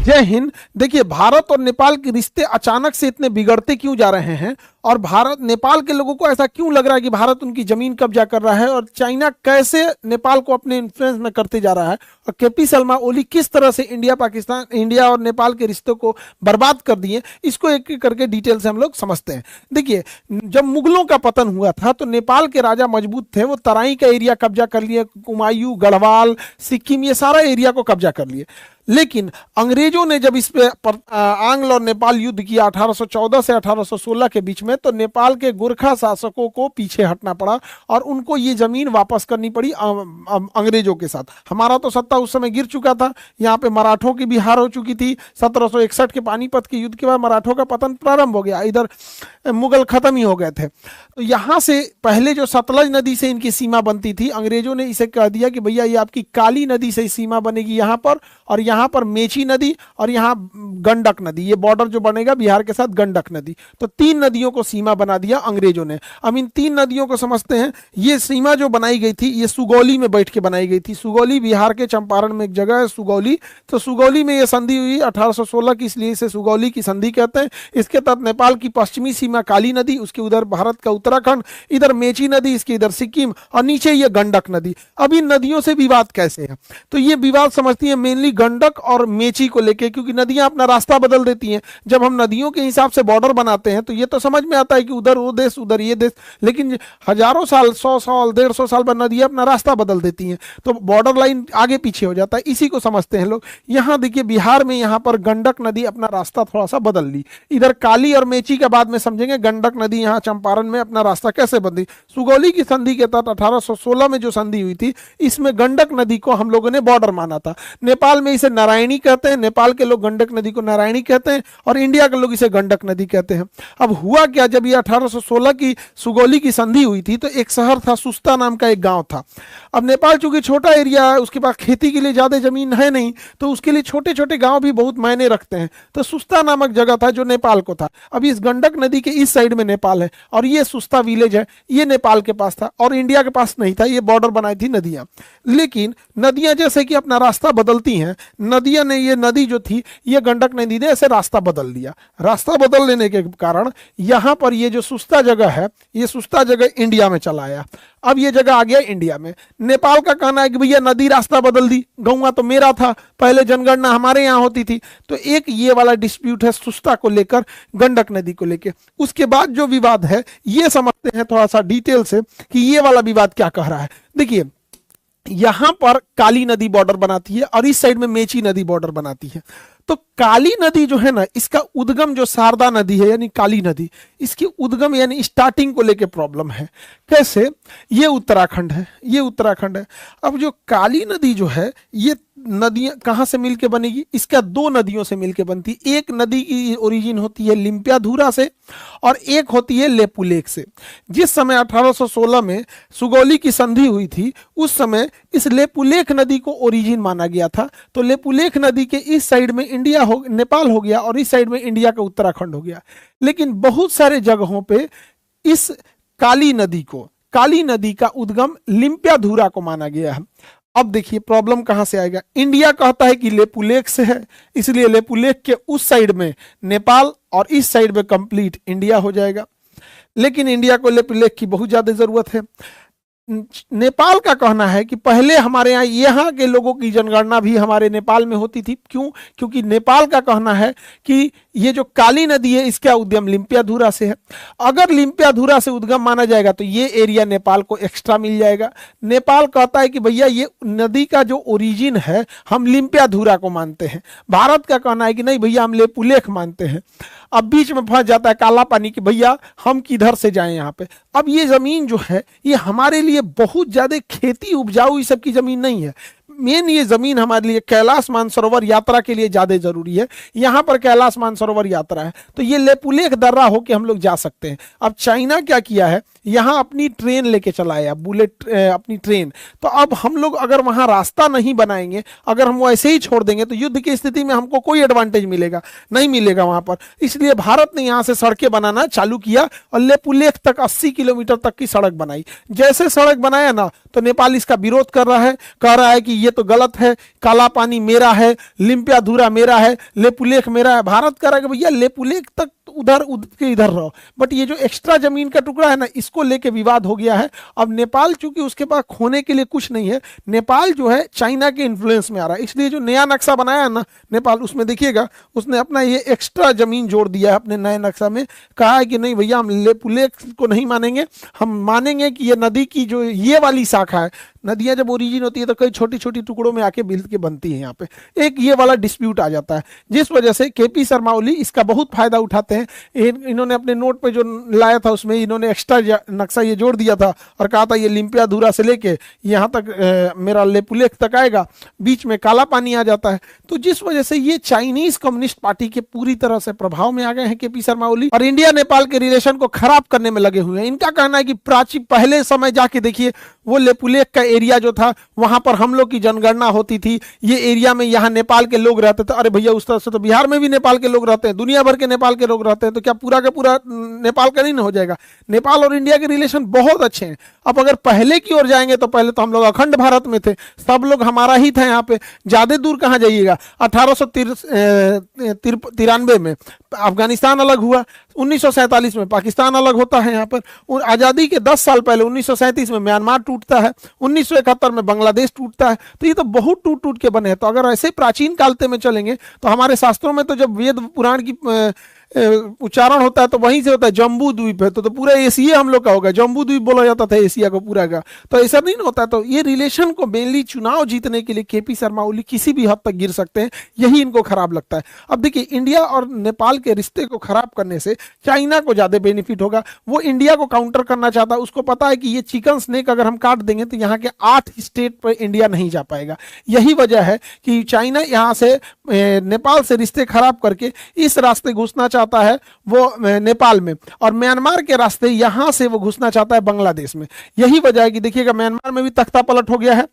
जय हिंद। देखिए, भारत और नेपाल के रिश्ते अचानक से इतने बिगड़ते क्यों जा रहे हैं, और भारत नेपाल के लोगों को ऐसा क्यों लग रहा है कि भारत उनकी जमीन कब्जा कर रहा है, और चाइना कैसे नेपाल को अपने इन्फ्लुएंस में करते जा रहा है, और केपी शर्मा ओली किस तरह से इंडिया और नेपाल के रिश्तों को बर्बाद कर दिए, इसको एक एक करके डिटेल से हम लोग समझते हैं। देखिए, जब मुगलों का पतन हुआ था तो नेपाल के राजा मजबूत थे, वो तराई का एरिया कब्जा कर लिए, कुमायूं, गढ़वाल, सिक्किम, ये सारा एरिया को कब्जा कर लिए। लेकिन अंग्रेजों ने जब इस पे आंग्ल और नेपाल युद्ध किया 1814 से 1816 के बीच में, तो नेपाल के गोरखा शासकों को पीछे हटना पड़ा और उनको ये जमीन वापस करनी पड़ी अंग्रेजों के साथ। हमारा तो सत्ता उस समय गिर चुका था, यहाँ पे मराठों की भी हार हो चुकी थी। 1761 के पानीपत के युद्ध के बाद मराठों का पतन प्रारंभ हो गया, इधर मुगल खत्म ही हो गए थे। तो यहाँ से पहले जो सतलज नदी से इनकी सीमा बनती थी, अंग्रेजों ने इसे कह दिया कि भैया ये आपकी काली नदी से सीमा बनेगी यहाँ पर, और यहाँ पर मेची नदी, और यहाँ गंडक नदी, ये बॉर्डर जो बनेगा बिहार के साथ गंडक नदी। तो 3 नदियों को सीमा बना दिया अंग्रेजों ने। अब इन 3 नदियों को समझते हैं। ये सीमा जो बनाई गई थी ये सुगौली में बैठ के बनाई गई थी। सुगौली बिहार के चंपारण में एक जगह है सुगौली, तो सुगौली में ये संधि हुई 1816 की, इसलिए इसे सुगौली की संधि कहते हैं। इसके तहत नेपाल की पश्चिमी सीमा काली नदी, उसके उधर भारत का उत्तराखंड, इधर मेची नदी, इसके इधर सिक्किम, और नीचे ये गंडक नदी। अब इन नदियों से विवाद कैसे है, तो ये विवाद समझती है मेनली गंडक और मेची को लेके, क्योंकि नदियां अपना रास्ता बदल देती हैं। जब हम नदियों के हिसाब से बॉर्डर बनाते हैं तो ये तो समझ में आता है कि उधर वो देश उधर ये देश, लेकिन हजारों साल, 100 साल, 150 साल बाद नदियां अपना रास्ता बदल देती हैं, तो बॉर्डर लाइन आगे पीछे हो जाता है। इसी को समझते हैं लोग। यहाँ देखिए, बिहार में यहाँ पर गंडक नदी अपना रास्ता थोड़ा सा बदल ली, इधर काली और मेची के बाद में समझेंगे गंडक नदी यहाँ चंपारण में अपना रास्ता कैसे बदली। सुगौली की संधि के तहत 1816 में जो संधि हुई थी, इसमें गंडक नदी को हम लोगों ने बॉर्डर माना था। नेपाल में इसे नारायणी कहते हैं, नेपाल के लोग गंडक नदी को नारायणी कहते हैं, और इंडिया के लोग इसे गंडक नदी कहते हैं। अब हुआ क्या, जब ये 1816 की सुगौली की संधि हुई थी तो एक शहर था, सुस्ता नाम का एक गांव था। अब नेपाल चूंकि छोटा एरिया है, उसके पास खेती के लिए ज्यादा जमीन है नहीं, तो उसके लिए छोटे छोटे गांव भी बहुत मायने रखते हैं। तो सुस्ता नामक जगह था जो नेपाल को था। अब इस गंडक नदी के इस साइड में नेपाल है, और ये सुस्ता विलेज है, ये नेपाल के पास था और इंडिया के पास नहीं था। ये बॉर्डर बनाई थी नदियां। लेकिन नदियां जैसे कि अपना रास्ता बदलती हैं, नदियां ने, ये नदी जो थी, ये गंडक नदी ने ऐसे रास्ता बदल दिया। रास्ता बदल लेने के कारण यहां पर ये जो सुस्ता जगह है, ये सुस्ता जगह इंडिया में चला आया। अब ये जगह आ गया इंडिया में। नेपाल का कहना है कि भैया नदी रास्ता बदल दी, गौवा तो मेरा था, पहले जनगणना हमारे यहाँ होती थी। तो एक ये वाला डिस्प्यूट है सुस्ता को लेकर, गंडक नदी को लेकर। उसके बाद जो विवाद है ये समझते हैं थोड़ा सा डिटेल से कि ये वाला विवाद क्या कह रहा है। देखिए, यहां पर काली नदी बॉर्डर बनाती है और इस साइड में मेची नदी बॉर्डर बनाती है। तो काली नदी जो है ना, इसका उद्गम जो शारदा नदी है यानी काली नदी, इसकी उद्गम यानी स्टार्टिंग को लेके प्रॉब्लम है। कैसे, ये उत्तराखंड है, ये उत्तराखंड है। अब जो काली नदी जो है, ये नदियां कहां से मिलके बनेगी, इसका 2 नदियों से मिलके बनती। एक नदी की ओरिजिन होती है लिम्पियाधुरा से, और एक होती है लेपुलेख से। जिस समय 1816 में सुगौली की संधि हुई थी, उस समय इस लेपुलेख नदी को ओरिजिन माना गया था। तो लेपुलेख नदी के इस साइड में इंडिया हो, नेपाल हो गया, और इस साइड में इंडिया का उत्तराखंड हो गया। लेकिन बहुत सारे जगहों पे इस काली नदी का उद्गम लिम्पियाधुरा को माना गया है। अब देखिए प्रॉब्लम कहां से आएगा। इंडिया कहता है कि लेपुलेख से है, इसलिए लेपुलेख के उस साइड में नेपाल और इस साइड में कंप्लीट इंडिया हो जाएगा। लेकिन इंडिया को लेपुलेख की बहुत ज्यादा जरूरत है। नेपाल का कहना है कि पहले हमारे यहाँ के लोगों की जनगणना भी हमारे नेपाल में होती थी। क्यों? क्योंकि नेपाल का कहना है कि ये जो काली नदी है इसका उद्गम लिम्पियाधुरा से है। अगर लिम्पियाधुरा से उद्गम माना जाएगा तो ये एरिया नेपाल को एक्स्ट्रा मिल जाएगा। नेपाल कहता है कि भैया ये नदी का जो ओरिजिन है हम लिम्पियाधुरा को मानते हैं। भारत का कहना है कि नहीं भैया हम लेपुलेख मानते हैं। अब बीच में फंस जाता है काला पानी कि भैया हम किधर से जाएं यहाँ पे। अब ये जमीन जो है ये हमारे लिए बहुत ज्यादा खेती उपजाऊ इस सब की जमीन नहीं है। मेन ये जमीन हमारे लिए कैलाश मानसरोवर यात्रा के लिए ज्यादा जरूरी है। यहाँ पर कैलाश मानसरोवर यात्रा है तो ये लेपुलेख दर्रा होके हम लोग जा सकते हैं। अब चाइना क्या किया है, यहाँ अपनी ट्रेन लेके चला आया, बुलेट अपनी ट्रेन। तो अब हम लोग अगर वहाँ रास्ता नहीं बनाएंगे, अगर हम वो ऐसे ही छोड़ देंगे, तो युद्ध की स्थिति में हमको कोई एडवांटेज मिलेगा नहीं, मिलेगा वहाँ पर। इसलिए भारत ने यहाँ से सड़कें बनाना चालू किया और लेपुलेख तक 80 किलोमीटर तक की सड़क बनाई। जैसे सड़क बनाया ना, तो नेपाल इसका विरोध कर रहा है, कह रहा है कि ये तो गलत है, काला पानी मेरा है, लिम्पियाधुरा मेरा है, लेपुलेख मेरा है। भारत कह रहा है कि भैया लेपुलेख तक उधर के इधर रहो, बट ये जो एक्स्ट्रा जमीन का टुकड़ा है ना, इसको लेके विवाद हो गया है। अब नेपाल चूंकि उसके पास खोने के लिए कुछ नहीं है, नेपाल जो है चाइना के इन्फ्लुएंस में आ रहा है, इसलिए जो नया नक्शा बनाया है ना नेपाल, उसमें देखिएगा उसने अपना ये एक्स्ट्रा जमीन जोड़ दिया है अपने नए नक्शा में। कहा है कि नहीं भैया, हम लेपुलेख को नहीं मानेंगे, हम मानेंगे कि ये नदी की जो ये वाली शाखा है, नदियां जब ओरिजिन होती है तो कई छोटी छोटी टुकड़ों में आके मिल के बनती है, यहाँ पे एक ये वाला डिस्प्यूट आ जाता है, जिस वजह से केपी शर्मा ओली इसका बहुत फायदा उठाते हैं। इन्होंने अपने नोट पे जो लाया था उसमें इन्होंने एक्स्ट्रा नक्शा ये जोड़ दिया था और कहा था ये लिम्पियाधुरा से लेके यहाँ तक मेरा लेपुलेख तक आएगा, बीच में काला पानी आ जाता है। तो जिस वजह से ये चाइनीज कम्युनिस्ट पार्टी के पूरी तरह से प्रभाव में आ गए हैं केपी शर्मा ओली, और इंडिया नेपाल के रिलेशन को खराब करने में लगे हुए हैं। इनका कहना है कि प्राचीन पहले समय जाके देखिए, वो लेपुलेख का एरिया जो था वहां पर हम लोग की जनगणना होती थी, ये एरिया में यहाँ नेपाल के लोग रहते थे। अरे भैया, उस तरह से तो बिहार में भी नेपाल के लोग रहते हैं, दुनिया भर के नेपाल के लोग रहते हैं, तो क्या पूरा का पूरा नेपाल का नहीं हो जाएगा? नेपाल और इंडिया के रिलेशन बहुत अच्छे हैं। अब अगर पहले की ओर जाएंगे तो पहले तो हम लोग अखंड भारत में थे, सब लोग हमारा ही था यहाँ पे, ज्यादा दूर कहाँ जाइएगा। 1893 में अफगानिस्तान अलग हुआ, 1947 में पाकिस्तान अलग होता है। यहाँ पर आजादी के 10 साल पहले 1937 में म्यांमार टूटता है, 1971 में बांग्लादेश टूटता है। तो ये तो बहुत टूट टूट के बने हैं। तो अगर ऐसे प्राचीन कालते में चलेंगे तो हमारे शास्त्रों में तो जब वेद पुराण की उच्चारण होता है तो वहीं से होता है जम्बू द्वीप है, तो पूरा एशिया हम लोग का होगा, जम्बू द्वीप बोला जाता था एशिया को पूरा का। तो ऐसा नहीं ना होता। तो ये रिलेशन को मेनली चुनाव जीतने के लिए केपी शर्मा ओली किसी भी हद तक गिर सकते हैं, यही इनको खराब लगता है। अब देखिए, इंडिया और नेपाल के रिश्ते को खराब करने से चाइना को ज्यादा बेनिफिट होगा। वो इंडिया को काउंटर करना चाहता है, उसको पता है कि ये चिकन स्नेक अगर हम काट देंगे तो यहाँ के 8 स्टेट पर इंडिया नहीं जा पाएगा। यही वजह है कि चाइना यहाँ से नेपाल से रिश्ते खराब करके इस रास्ते घुसना चाहता है वो नेपाल में, और म्यांमार के रास्ते यहां से वो घुसना चाहता है बांग्लादेश में। यही वजह है कि देखिएगा म्यांमार में भी तख्ता पलट हो गया है,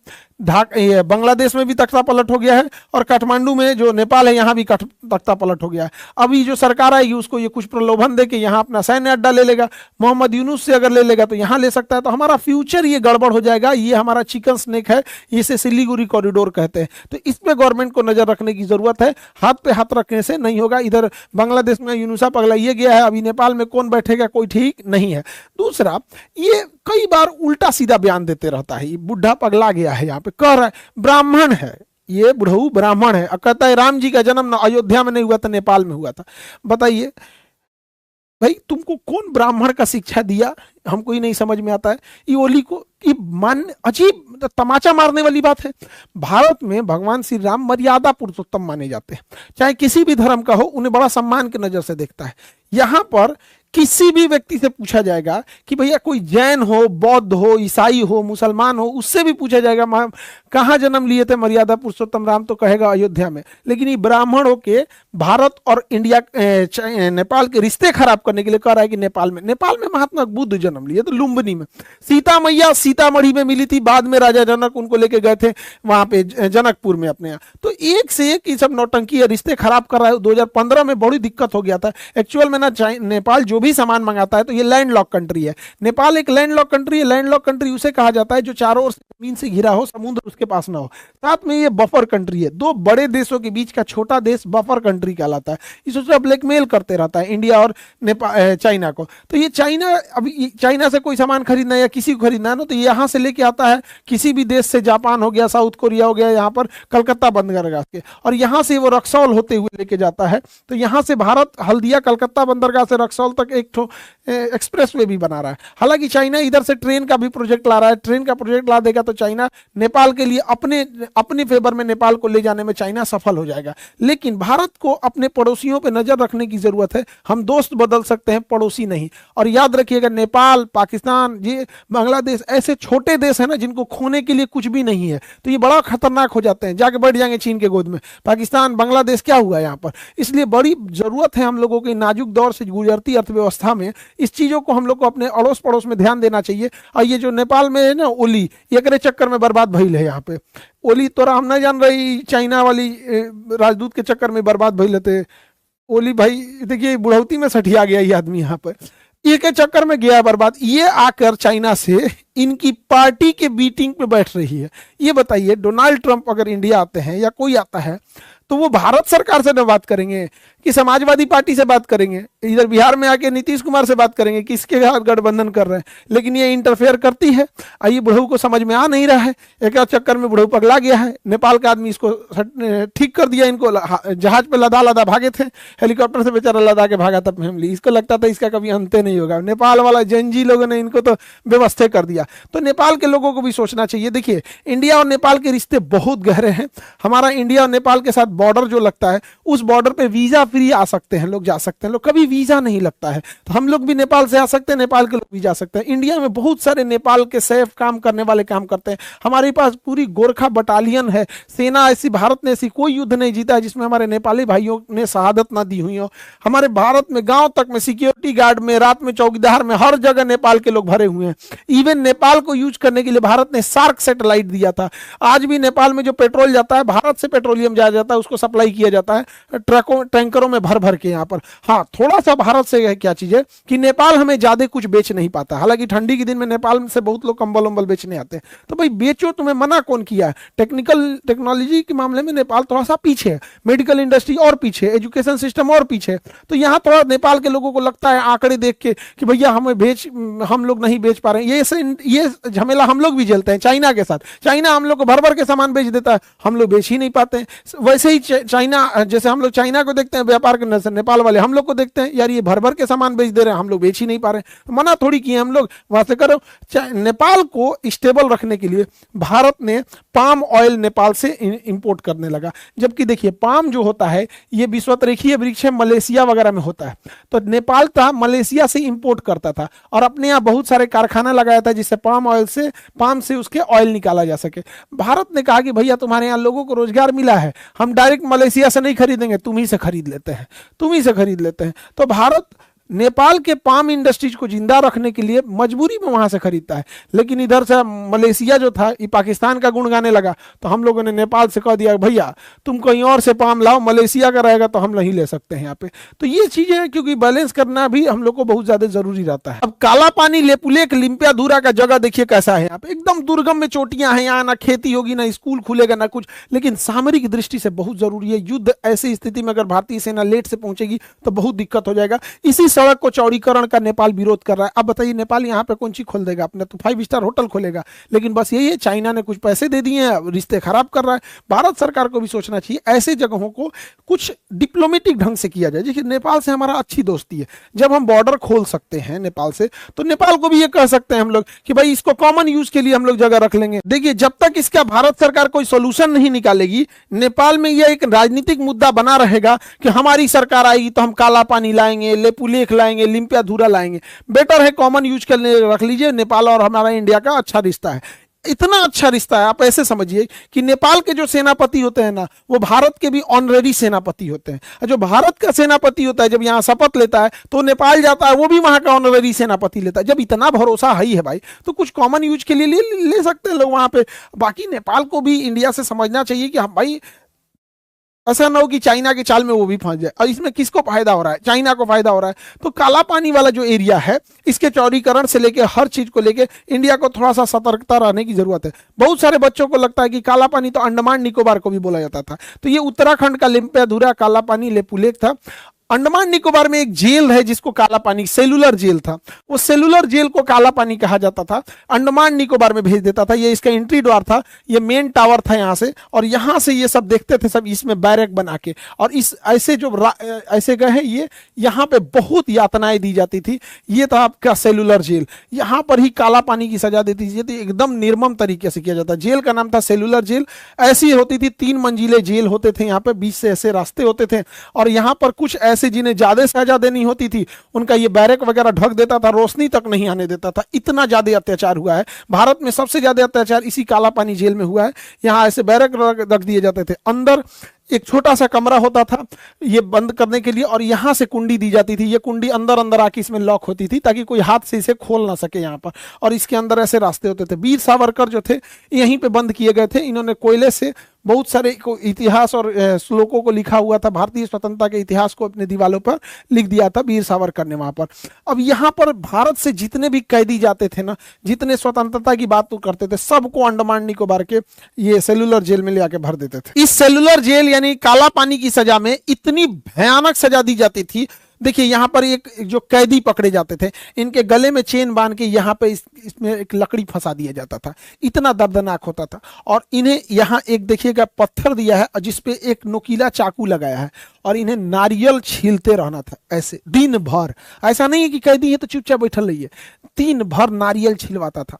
बांग्लादेश में भी तख्ता पलट हो गया है, और काठमांडू में जो नेपाल है यहां भी तख्ता पलट हो गया है। अभी जो सरकार आएगी उसको ये कुछ प्रलोभन दे के यहाँ अपना सैन्य अड्डा ले लेगा, मोहम्मद यूनुस से अगर ले लेगा तो यहाँ ले सकता है। तो हमारा फ्यूचर ये गड़बड़ हो जाएगा। ये हमारा चिकन स्नेक है, इसे सिलीगुड़ी कॉरिडोर कहते हैं। तो इस पे गवर्नमेंट को नजर रखने की जरूरत है, हाथ पे हाथ रखने से नहीं होगा। इधर बांग्लादेश में यूनुसा पगला ये गया है, अभी नेपाल में कौन बैठेगा कोई ठीक नहीं है। दूसरा, ये कई बार उल्टा सीधा बयान देते रहता है। ये बुढ़ा पगला गया है, यहाँ पे कह रहा है ब्राह्मण है, ये बुढ़ऊ ब्राह्मण है, कहता है राम जी का जन्म ना अयोध्या में नहीं हुआ था, नेपाल में हुआ था। बताइए भाई, तुमको कौन ब्राह्मण का शिक्षा दिया? हमको ही नहीं समझ में आता है। ये ओली को ये मान अजीब तमाचा मारने वाली बात है। भारत में भगवान श्री राम मर्यादा पुरुषोत्तम माने जाते हैं, चाहे किसी भी धर्म का हो, उन्हें बड़ा सम्मान की नजर से देखता है। यहाँ पर किसी भी व्यक्ति से पूछा जाएगा कि भैया कोई जैन हो, बौद्ध हो, ईसाई हो, मुसलमान हो, उससे भी पूछा जाएगा कहाँ जन्म लिए थे मर्यादा पुरुषोत्तम राम, तो कहेगा अयोध्या में। लेकिन ये ब्राह्मण होके भारत और इंडिया नेपाल के रिश्ते खराब करने के लिए कह रहा है कि नेपाल में महात्मा बुद्ध जन्म लिए तो लुम्बिनी में, सीता मैया सीतामढ़ी में मिली थी, बाद में राजा जनक उनको लेके गए थे वहां पे जनकपुर में अपने यहाँ। तो एक से एक ये सब नौटंकी है, रिश्ते खराब कर रहा है। 2015 में बड़ी दिक्कत हो गया था। एक्चुअल में ना नेपाल जो भी सामान मंगाता है तो ये लैंड लॉक कंट्री है। नेपाल एक लैंड लॉक कंट्री है। लैंड लॉक कंट्री उसे कहा जाता है जो चारों ओर जमीन से घिरा हो, समुद्र उसके पास ना हो। साथ में ये बफर कंट्री है, दो बड़े देशों के बीच का छोटा देश बफर कंट्री कहलाता है। इसे ब्लैकमेल करते रहता है इंडिया और चाइना को। तो ये चाइना, अभी चाइना से कोई सामान खरीदना है या किसी को खरीदना है ना, तो यहाँ से लेके आता है किसी भी देश से, जापान हो गया, साउथ कोरिया हो गया, यहाँ पर कलकत्ता बंदरगाह के, और यहाँ से वो रक्सौल होते हुए लेके जाता है। तो यहाँ से भारत हल्दिया कलकत्ता बंदरगाह से रक्सौल तक एक एक्सप्रेस वे भी बना रहा है। हालांकि चाइना इधर से ट्रेन का भी प्रोजेक्ट ला रहा है। ट्रेन का प्रोजेक्ट ला देगा तो चाइना नेपाल के लिए अपने अपने फेवर में नेपाल को ले जाने में चाइना सफल हो जाएगा। लेकिन भारत को अपने पड़ोसियों पर नजर रखने की जरूरत है। हम दोस्त बदल सकते हैं, पड़ोसी नहीं। और याद रखिएगा, नेपाल, पाकिस्तान, ये बांग्लादेश ऐसे छोटे देश है ना जिनको खोने के लिए कुछ भी नहीं है, तो ये बड़ा खतरनाक हो जाते हैं, जाके बैठ जाएंगे चीन के गोद में। पाकिस्तान, बांग्लादेश क्या हुआ यहाँ पर? इसलिए बड़ी जरूरत है हम लोगों की नाजुक दौर से गुजरती अर्थव्यवस्था में इस चीजों को हम लोग को अपने अड़ोस पड़ोस में ध्यान देना चाहिए। और ये जो नेपाल में है ना ओली, एकरे चक्कर में बर्बाद भइल है। यहाँ पे ओली तोरा हम नहीं जान रही, चाइना वाली राजदूत के चक्कर में बर्बाद भइल थे ओली भाई। देखिए बुढ़ौती में सठिया गया ये आदमी, यहाँ पर ये के चक्कर में गया बर्बाद। ये आकर चाइना से इनकी पार्टी के मीटिंग पे बैठ रही है। ये बताइए, डोनाल्ड ट्रंप अगर इंडिया आते हैं या कोई आता है तो वो भारत सरकार से न बात करेंगे कि समाजवादी पार्टी से बात करेंगे, इधर बिहार में आके नीतीश कुमार से बात करेंगे, किसके साथ गठबंधन कर रहे हैं। लेकिन ये इंटरफेयर करती है। आइए, बुढ़ऊ को समझ में आ नहीं रहा है, एक चक्कर में बुढ़ऊ पगला गया है। नेपाल का आदमी इसको ठीक कर दिया, इनको जहाज पे लदा लदा भागे थे, हेलीकॉप्टर से बेचारा लदा के भागा था फैमिली। इसको लगता था इसका कभी अंत नहीं होगा। नेपाल वाला जंजी लोगों ने इनको तो व्यवस्था कर दिया। तो नेपाल के लोगों को भी सोचना चाहिए। देखिए, इंडिया और नेपाल के रिश्ते बहुत गहरे हैं। हमारा इंडिया और नेपाल के साथ बॉर्डर जो लगता है, उस बॉर्डर पे वीजा फ्री आ सकते हैं लोग, जा सकते हैं लोग, कभी वीजा नहीं लगता है। तो हम लोग भी नेपाल से आ सकते हैं, नेपाल के लोग भी जा सकते हैं। इंडिया में बहुत सारे नेपाल के सेफ काम करने वाले काम करते हैं। हमारे पास पूरी गोरखा बटालियन है, सेना ऐसी, भारत ने ऐसी कोई युद्ध नहीं जीता है जिसमें हमारे नेपाली भाइयों ने शहादत ना दी हुई हो। हमारे भारत में गांव तक में सिक्योरिटी गार्ड में, रात में चौकीदार में, हर जगह नेपाल के लोग भरे हुए हैं। इवन नेपाल को यूज करने के लिए भारत ने सार्क सैटेलाइट दिया था। आज भी नेपाल में जो पेट्रोल जाता है, भारत से पेट्रोलियम जाया जाता है, उसको सप्लाई किया जाता है ट्रकों टैंकरों में भर भर के यहाँ पर। हाँ, थोड़ा सा भारत से है क्या चीज है कि नेपाल हमें ज्यादा कुछ बेच नहीं पाता। हालांकि ठंडी के दिन में नेपाल से बहुत लोग कंबल उम्बल बेचने आते हैं। तो भाई बेचो, तुम्हें मना कौन किया है? टेक्नोलॉजी के मामले में नेपाल थोड़ा सा पीछे है, मेडिकल इंडस्ट्री और पीछे, एजुकेशन सिस्टम और पीछे। तो यहाँ थोड़ा नेपाल के लोगों को लगता है आंकड़े देख के कि भैया हम लोग नहीं बेच पा रहे हैं। ये झमेला हम लोग भी झेलते हैं चाइना के साथ। चाइना हम लोग को भर भर के सामान बेच देता है, हम लोग बेच ही नहीं पाते हैं। वैसे ही चाइना, जैसे हम लोग चाइना को देखते हैं व्यापार के नजर, नेपाल वाले हम लोग को देखते हैं यार ये भर भर के सामान बेच दे रहे हैं, हम लोग बेच ही नहीं पा रहे हैं। मना थोड़ी किए हम लोग, वहां से करो। नेपाल को स्टेबल रखने के लिए भारत ने पाम ऑयल नेपाल से इंपोर्ट करने लगा। जबकि देखिए, पाम जो होता है ये विश्वतरेखीय वृक्ष है, मलेशिया वगैरह में होता है। तो नेपाल था मलेशिया से इंपोर्ट करता था और अपने यहाँ बहुत सारे कारखाना लगाया था जिससे पाम से उसके ऑयल निकाला जा सके। भारत ने कहा कि भैया तुम्हारे यहाँ लोगों को रोजगार मिला है, हम डायरेक्ट मलेशिया से नहीं खरीदेंगे, तुम ही से खरीद लेते हैं। तो भारत नेपाल के पाम इंडस्ट्रीज को जिंदा रखने के लिए मजबूरी में वहां से खरीदता है। लेकिन इधर से मलेशिया जो था ये पाकिस्तान का गुण गाने लगा, तो हम लोगों ने नेपाल से कह दिया भैया तुम कहीं और से पाम लाओ, मलेशिया का रहेगा तो हम नहीं ले सकते हैं यहाँ पे। तो ये चीजें हैं, क्योंकि बैलेंस करना भी हम लोग को बहुत ज्यादा जरूरी रहता है। अब काला पानी, लेपुलेख, लिम्पियाधुरा का जगह देखिए कैसा है। यहाँ पे एकदम दुर्गम में चोटियां हैं, यहाँ ना खेती होगी, ना स्कूल खुलेगा, ना कुछ। लेकिन सामरिक दृष्टि से बहुत जरूरी है। युद्ध ऐसी स्थिति में अगर भारतीय सेना लेट से पहुंचेगी तो बहुत दिक्कत हो जाएगा। इसी सड़क को चौड़ीकरण का नेपाल विरोध कर रहा है। अब बताइए, नेपाल यहाँ पे कौन सी खोल देगा? अपने तो 5 स्टार होटल खोलेगा। लेकिन बस यही है, चाइना ने कुछ पैसे दे दिए हैं, रिश्ते खराब कर रहा है। भारत सरकार को भी सोचना चाहिए ऐसे जगहों को कुछ डिप्लोमेटिक ढंग से किया जाए। देखिए, नेपाल से हमारा अच्छी दोस्ती है। जब हम बॉर्डर खोल सकते हैं नेपाल से, तो नेपाल को भी ये कह सकते हैं हम लोग कि भाई इसको कॉमन यूज के लिए हम लोग जगह रख लेंगे। देखिए, जब तक इसका भारत सरकार कोई सोल्यूशन नहीं निकालेगी, नेपाल में यह एक राजनीतिक मुद्दा बना रहेगा कि हमारी सरकार आएगी तो हम काला पानी लाएंगे, लेपुलेख लाएंगे, लिम्पियाधुरा लाएंगे। बेटर है कॉमन यूज के लिए रख लीजिए। नेपाल और हमारा इंडिया का अच्छा रिश्ता है, इतना अच्छा रिश्ता है। आप ऐसे समझिए कि नेपाल के जो सेनापति होते हैं ना, वो भारत के भी ऑनरेरी सेनापति होते हैं। जो भारत का सेनापति होता है, जब यहाँ शपथ लेता है तो नेपाल जाता है, वो भी वहां का ऑनरेरी सेनापति लेता है। जब इतना भरोसा है भाई, तो कुछ कॉमन यूज के लिए ले सकते हैं लोग वहां पे। बाकी नेपाल को भी इंडिया से समझना चाहिए कि हम भाई ऐसा ना हो कि चाइना के चाल में वो भी फंस जाए। और इसमें किसको फायदा हो रहा है? चाइना को फायदा हो रहा है। तो काला पानी वाला जो एरिया है, इसके चौड़ीकरण से लेके हर चीज को लेके इंडिया को थोड़ा सा सतर्कता रहने की जरूरत है। बहुत सारे बच्चों को लगता है कि काला पानी तो अंडमान निकोबार को भी बोला जाता था। तो ये उत्तराखंड का लिम्पियाधुरा काला पानी लेपुलेख था। अंडमान निकोबार में एक जेल है जिसको काला पानी, सेलुलर जेल था, वो सेलुलर जेल को काला पानी कहा जाता था, अंडमान निकोबार में भेज देता था। ये इसका एंट्री द्वार था, ये मेन टावर था यहाँ से, और यहाँ से ये सब देखते थे सब इसमें बैरक बना के, और इस ऐसे जो ऐसे गए हैं ये, यहाँ पे बहुत यातनाएं दी जाती थी। ये था आपका सेलुलर जेल, यहाँ पर ही काला पानी की सजा देती थी, एकदम निर्मम तरीके से किया जाता। जेल का नाम था सेलुलर जेल। ऐसी होती थी, 3 मंजिले जेल होते थे, यहाँ पे बीच से ऐसे रास्ते होते थे, और यहाँ पर कुछ ऐसे जिन्हें ज्यादा सजा देनी होती थी उनका ये बैरक वगैरह ढक देता था, रोशनी तक नहीं आने देता था। इतना ज्यादा अत्याचार हुआ है, भारत में सबसे ज्यादा अत्याचार इसी काला पानी जेल में हुआ है। यहाँ ऐसे बैरक रख दिए जाते थे, अंदर एक छोटा सा कमरा होता था ये बंद करने के लिए, और यहाँ से कुंडी दी जाती थी, ये कुंडी अंदर अंदर आके इसमें लॉक होती थी ताकि कोई हाथ से इसे खोल ना सके यहाँ पर, और इसके अंदर ऐसे रास्ते होते थे। वीर सावरकर जो थे यहीं पे बंद किए गए थे, इन्होंने कोयले से बहुत सारे इतिहास और श्लोकों को लिखा हुआ था, भारतीय स्वतंत्रता के इतिहास को अपने दीवारों पर लिख दिया था वीर सावरकर ने वहां पर। अब यहाँ पर भारत से जितने भी कैदी जाते थे ना, जितने स्वतंत्रता की बात करते थे, सबको अंडमान निकोबार के ये सेलुलर जेल में ले आके भर देते थे। इस सेलुलर जेल यानी काला पानी की सजा में इतनी भयानक सजा दी जाती थी। देखिए यहाँ पर एक जो कैदी पकड़े जाते थे, इनके गले में चेन बांध के यहाँ पे इसमें एक लकड़ी फंसा दिया जाता था, इतना दर्दनाक होता था। और इन्हें यहाँ एक देखिएगा पत्थर दिया है जिसपे एक नुकीला चाकू लगाया है, और इन्हें नारियल छीलते रहना था ऐसे दिन भर। ऐसा नहीं है कि कैदी है तो चुपचाप बैठल रहिए, दिन भर नारियल छिलवाता था,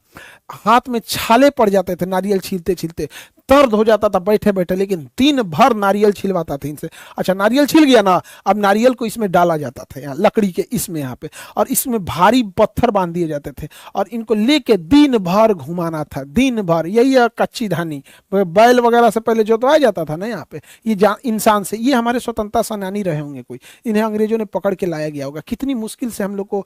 हाथ में छाले पड़ जाते थे नारियल छीलते छीलते, दर्द हो जाता था बैठे बैठे, लेकिन दिन भर नारियल छिलवाता था इनसे। अच्छा, नारियल छिल गया ना, अब नारियल को इसमें डाला जाता था, यहाँ लकड़ी के इसमें यहाँ पे, और इसमें भारी पत्थर बांध दिए जाते थे, और इनको लेके दिन भर घुमाना था, दिन भर। यही है कच्ची धानी, बैल वगैरह से पहले जोतवाया जाता था ना यहाँ पे, ये इंसान से। ये हमारे स्वतंत्रता सेनानी रहे होंगे कोई, इन्हें अंग्रेजों ने पकड़ के लाया गया होगा। कितनी मुश्किल से हम लोग को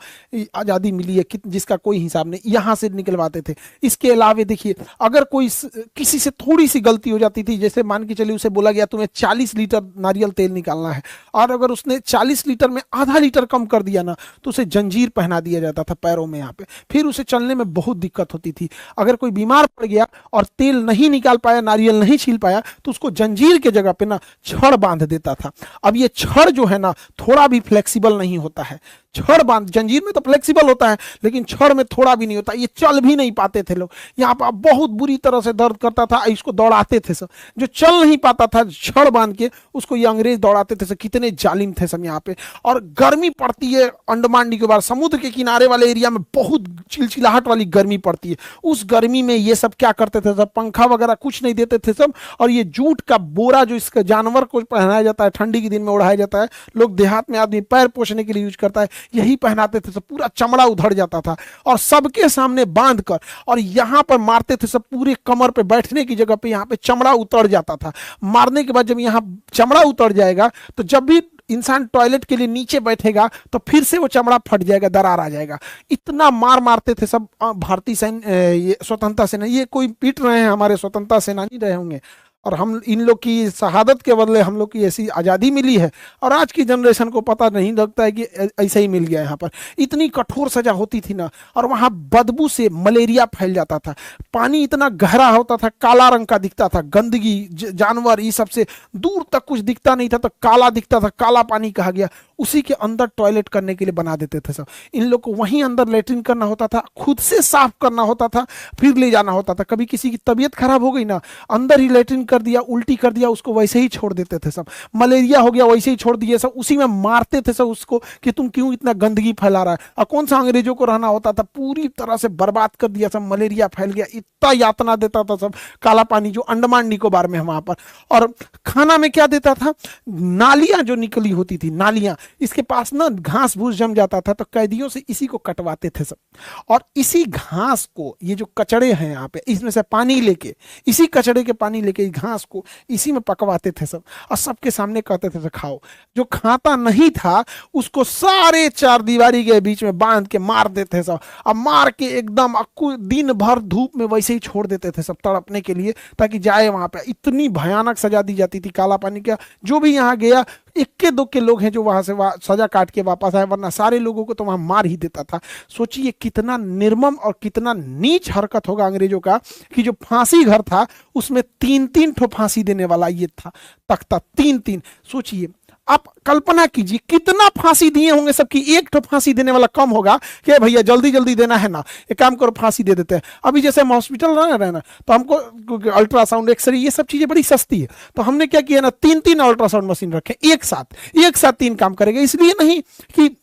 आज़ादी मिली है, जिसका कोई हिसाब नहीं, यहाँ से निकलवाते थे। इसके अलावा देखिए, अगर कोई किसी से थोड़ी सी गलती हो जाती थी, जैसे मान के चलिए उसे बोला गया तुम्हें 40 लीटर नारियल तेल निकालना है, और अगर उसने 40 लीटर में आधा लीटर कम कर दिया ना, तो उसे जंजीर पहना दिया जाता था पैरों में यहाँ पे, फिर उसे चलने में बहुत दिक्कत होती थी। अगर कोई बीमार पड़ गया और तेल नहीं निकाल पाया, नारियल नहीं छील पाया, तो उसको जंजीर के जगह पे ना छड़ बांध देता था। अब ये छड़ जो है ना थोड़ा भी फ्लेक्सिबल नहीं होता है, छड़ बांध, जंजीर में तो फ्लेक्सिबल होता है लेकिन छड़ में थोड़ा भी नहीं होता, ये चल भी नहीं पाते थे लोग। यहाँ पर बहुत बुरी तरह से दर्द करता था, इसको दौड़ाते थे सब, जो चल नहीं पाता था छड़ बांध के उसको ये अंग्रेज दौड़ाते थे सब। कितने जालिम थे सब यहाँ पे। और गर्मी पड़ती है अंडमान निकोबार समुद्र के किनारे वाले एरिया में, बहुत चिलचिलाहट वाली गर्मी पड़ती है। उस गर्मी में ये सब क्या करते थे सब, पंखा वगैरह कुछ नहीं देते थे सब, और ये जूट का बोरा जो इसका जानवर को पहनाया जाता है, ठंडी के दिन में उड़ाया जाता है, लोग देहात में आदमी पैर पोछने के लिए यूज करता है, यही पहनाते थे सब। पूरा चमड़ा उधड़ जाता था, और सबके सामने बांध कर और यहां पर मारते थे सब। पूरे कमर पे बैठने की जगह पे यहाँ पे चमड़ा उतर जाता था। मारने के बाद जब यहाँ चमड़ा उतर जाएगा तो जब भी इंसान टॉयलेट के लिए नीचे बैठेगा तो फिर से वो चमड़ा फट जाएगा, दरार आ जाएगा। इतना मार मारते थे सब भारतीय सैन्य, स्वतंत्रता सेना। ये कोई पीट रहे हैं हमारे स्वतंत्रता सेनानी रहे होंगे, और हम इन लोग की शहादत के बदले हम लोग की ऐसी आज़ादी मिली है, और आज की जनरेशन को पता नहीं लगता है कि ऐसा ही मिल गया। यहाँ पर इतनी कठोर सजा होती थी ना, और वहाँ बदबू से मलेरिया फैल जाता था। पानी इतना गहरा होता था, काला रंग का दिखता था, गंदगी जानवर ये सबसे दूर तक कुछ दिखता नहीं था, तो काला दिखता था, काला पानी कहा गया। उसी के अंदर टॉयलेट करने के लिए बना देते थे सब। इन लोग को वहीं अंदर लेटरिन करना होता था, खुद से साफ करना होता था, फिर ले जाना होता था। कभी किसी की तबीयत खराब हो गई ना, अंदर ही लेटरिन कर दिया, उल्टी कर दिया, उसको वैसे ही छोड़ देते थे सब। मलेरिया हो गया, वैसे ही छोड़ दिए सब, उसी में मारते थे सब उसको कि तुम क्यों इतना गंदगी फैला रहा है। और कौन सा अंग्रेजों को रहना होता था, पूरी तरह से बर्बाद कर दिया सब, मलेरिया फैल गया। इतना यातना देता था सब काला पानी जो अंडमान निकोबार में है वहां पर। और खाना में क्या देता था, नालियां जो निकली होती थी, नालियां, इसके पास ना घास भूस जम जाता था, तो कैदियों से इसी को कटवाते थे सब। और इसी घास को, ये जो कचड़े हैं यहाँ पे, इसमें से पानी लेके, इसी कचड़े के पानी लेके घास को इसी में पकवाते थे सब, और सबके सामने कहते थे खाओ। जो खाता नहीं था उसको सारे चार दीवारी के बीच में बांध के मार देते सब, और मार के एकदम दिन भर धूप में वैसे ही छोड़ देते थे सब तड़पने के लिए, ताकि जाए वहां पे। इतनी भयानक सजा दी जाती थी काला पानी का। जो भी यहाँ गया, इक्के दुक्के लोग हैं जो वहां से सजा काट के वापस आए, वरना सारे लोगों को तो वहां मार ही देता था। सोचिए कितना निर्मम और कितना नीच हरकत होगा अंग्रेजों का, कि जो फांसी घर था उसमें 3-3 ठो फांसी देने वाला ये था तख्ता, 3-3। सोचिए आप कल्पना कीजिए कितना फांसी दिए होंगे सबकी, एक तो फांसी देने वाला कम होगा कि भैया जल्दी जल्दी देना है ना, एक काम करो फांसी दे देते हैं। अभी जैसे हम हॉस्पिटल रहे ना, तो हमको अल्ट्रासाउंड, एक्सरे, ये सब चीजें बड़ी सस्ती है, तो हमने क्या किया ना, 3-3 अल्ट्रासाउंड मशीन रखे एक साथ 3 काम करेगा। इसलिए नहीं कि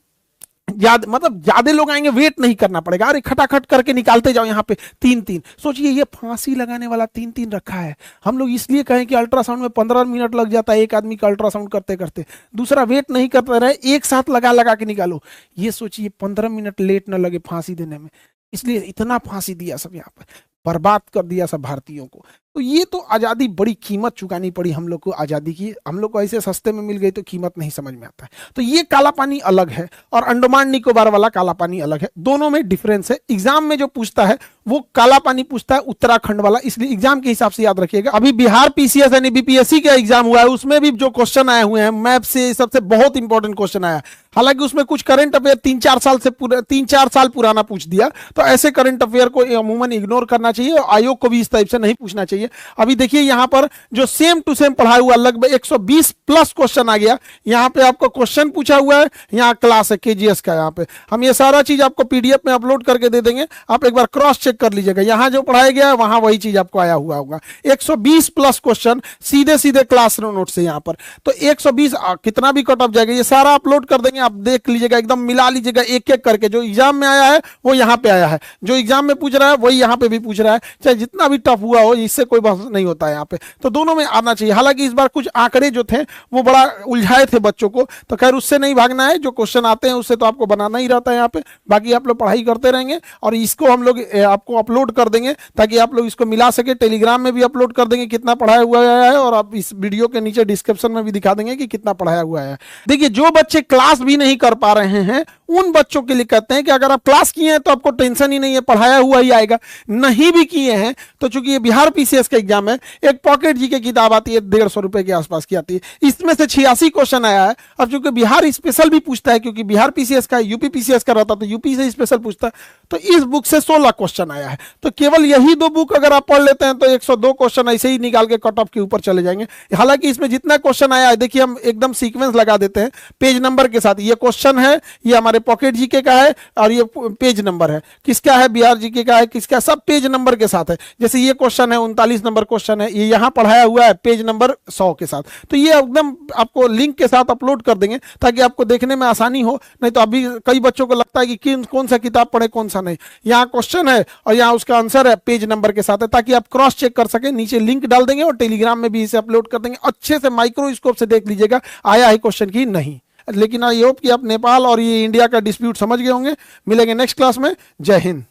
ज्यादा लोग आएंगे, वेट नहीं करना पड़ेगा, अरे खटाखट करके निकालते जाओ यहाँ पे 3-3। सोचिए ये फांसी लगाने वाला 3-3 रखा है। हम लोग इसलिए कहें कि अल्ट्रासाउंड में 15 मिनट लग जाता है एक आदमी का अल्ट्रासाउंड करते करते, दूसरा वेट नहीं करता रहे, एक साथ लगा लगा के निकालो। ये सोचिए 15 मिनट लेट न लगे फांसी देने में, इसलिए इतना फांसी दिया सब, यहाँ पे बर्बाद कर दिया सब भारतीयों को। तो ये तो आज़ादी, बड़ी कीमत चुकानी पड़ी हम लोग को आज़ादी की, हम लोग को ऐसे सस्ते में मिल गई तो कीमत नहीं समझ में आता है। तो ये काला पानी अलग है और अंडमान निकोबार वाला काला पानी अलग है, दोनों में डिफरेंस है। एग्जाम में जो पूछता है वो काला पानी पूछता है उत्तराखंड वाला, इसलिए एग्जाम के हिसाब से याद रखिएगा। अभी बिहार पीसीएस यानी बीपीएससी का एग्जाम हुआ है, उसमें भी जो क्वेश्चन आए हुए हैं मैप से, सबसे बहुत इंपॉर्टेंट क्वेश्चन आया। हालांकि उसमें कुछ करंट अफेयर 3-4 साल पुराना पूछ दिया, तो ऐसे करंट अफेयर को अमूमन इग्नोर करना चाहिए और आयोग को भी इस टाइप से नहीं पूछना चाहिए। अभी देखिए यहाँ पर जो सेम टू सेम पढ़ाया हुआ लगभग 120 प्लस क्वेश्चन आ गया। यहाँ पे आपको क्वेश्चन पूछा हुआ है, यहाँ क्लास है केजीएस का, यहाँ पे हम ये सारा चीज आपको पीडीएफ में अपलोड करके दे देंगे, आप एक बार क्रॉस चेक कर लीजिएगा। यहाँ जो पढ़ाया गया है वहां वही चीज आपको आया हुआ होगा। 120 प्लस क्वेश्चन सीधे सीधे क्लास नोट से यहाँ पर, तो 120 कितना भी कट ऑफ जाएगा, ये सारा अपलोड कर देंगे, आप देख लीजिएगा, एकदम मिला लीजिएगा एक एक करके। जो एग्जाम में आया है वो यहाँ पे आया है, जो एग्जाम में पूछ रहा है वही यहाँ पे भी पूछ रहा है, चाहे जितना भी टफ हुआ हो, इससे कोई बहस नहीं होता है यहाँ पे। तो दोनों में आना चाहिए। हालांकि इस बार कुछ आंकड़े जो थे वो बड़ा उलझाए थे बच्चों को, तो खैर उससे नहीं भागना है, जो क्वेश्चन आते हैं उससे तो आपको बनाना ही रहता है यहाँ पे। बाकी आप लोग पढ़ाई करते रहेंगे और इसको हम लोग आपको अपलोड कर देंगे ताकि आप लोग इसको मिला सके। टेलीग्राम में भी अपलोड कर देंगे कितना पढ़ाया हुआ है, और आप इस वीडियो के नीचे डिस्क्रिप्शन में भी दिखा देंगे कि कितना पढ़ाया हुआ है। देखिए जो बच्चे क्लास भी नहीं कर पा रहे हैं उन बच्चों के लिए कहते हैं कि अगर आप क्लास किए हैं तो आपको टेंशन ही नहीं है, पढ़ाया हुआ ही आएगा। नहीं भी किए हैं तो चूंकि ये बिहार पीसीएस का एग्जाम है, एक पॉकेट जी की किताब आती है 150 रुपए के आसपास की आती है, इसमें से 86 क्वेश्चन आया है। अब चूंकि बिहार स्पेशल भी पूछता है, क्योंकि बिहार पीसीएस का यूपी पीसीएस का रहता तो यूपी से स्पेशल पूछता है, तो इस बुक से 16 क्वेश्चन आया है। तो केवल यही 2 बुक अगर आप पढ़ लेते हैं तो 102 क्वेश्चन ऐसे ही निकाल के कट ऑफ के ऊपर चले जाएंगे। हालांकि इसमें जितना क्वेश्चन आया है, देखिए हम एकदम सीक्वेंस लगा देते हैं पेज नंबर के साथ। ये क्वेश्चन है, ये हमारे पॉकेट जीके का है, और ये पेज नंबर है, किसका है, बिहार जीके का है, किसका, सब पेज नंबर के साथ है। जैसे ये क्वेश्चन है 39 नंबर क्वेश्चन है, ये यहाँ पढ़ाया हुआ है पेज नंबर 100 के साथ। तो ये एकदम आपको लिंक के साथ अपलोड कर देंगे ताकि आपको देखने में आसानी हो। नहीं तो अभी कई बच्चों को लगता है कि कौन सा किताब पढ़े कौन सा नहीं। यहाँ क्वेश्चन है और यहाँ उसका आंसर है, पेज नंबर के साथ है, ताकि आप क्रॉस चेक कर सके। नीचे लिंक डाल देंगे और टेलीग्राम में भी इसे अपलोड कर देंगे। अच्छे से माइक्रोस्कोप से देख लीजिएगा आया है क्वेश्चन की नहीं। लेकिन आई होप कि आप नेपाल और ये इंडिया का डिस्प्यूट समझ गए होंगे। मिलेंगे नेक्स्ट क्लास में। जय हिंद।